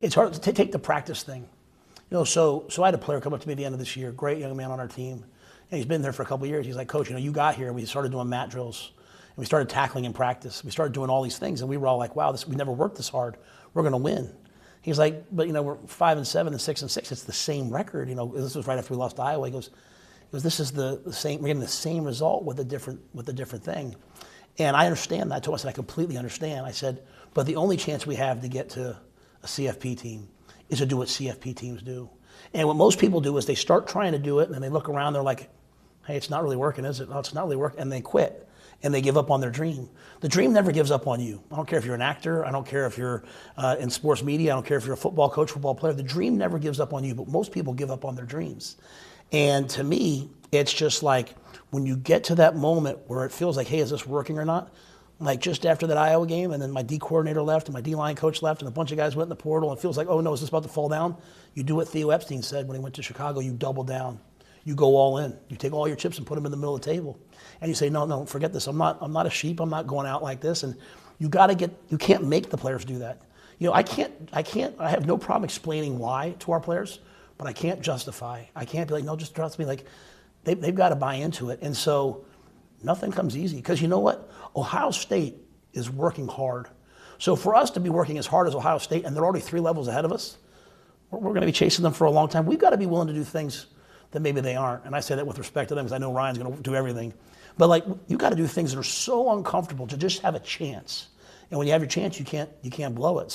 It's hard to take the practice thing. So I had a player come up to me at the end of this year, great young man on our team, and he's been there for a couple of years. He's like, Coach, you got here, and we started doing mat drills, and we started tackling in practice. We started doing all these things, and we were all like, wow, we never worked this hard. We're going to win. He's like, but we're 5-7 and 6-6. It's the same record. This was right after we lost to Iowa. He goes, this is the same. We're getting the same result with a different thing. And I understand that. I told him, I said, I completely understand. I said, but the only chance we have to get to a CFP team is to do what CFP teams do. And what most people do is they start trying to do it, and then they look around, they're like, hey, it's not really working, is it? No, it's not really working. And they quit, and they give up on their dream. The dream never gives up on you. I don't care if you're an actor. I don't care if you're in sports media. I don't care if you're a football coach, football player. The dream never gives up on you, but most people give up on their dreams. And to me, it's just like when you get to that moment where it feels like, hey, is this working or not? Like just after that Iowa game, and then my D coordinator left, and my D-line coach left, and a bunch of guys went in the portal, and it feels like, oh no, is this about to fall down? You do what Theo Epstein said when he went to Chicago, you double down. You go all in. You take all your chips and put them in the middle of the table. And you say, no, forget this. I'm not a sheep. I'm not going out like this. And you can't make the players do that. I have no problem explaining why to our players, but I can't justify. I can't be like, no, just trust me. Like, they've got to buy into it. And so nothing comes easy, because you know what? Ohio State is working hard. So for us to be working as hard as Ohio State, and they're already 3 levels ahead of us, we're going to be chasing them for a long time. We've got to be willing to do things that maybe they aren't. And I say that with respect to them, because I know Ryan's going to do everything. But like, you got to do things that are so uncomfortable to just have a chance. And when you have your chance, you can't blow it.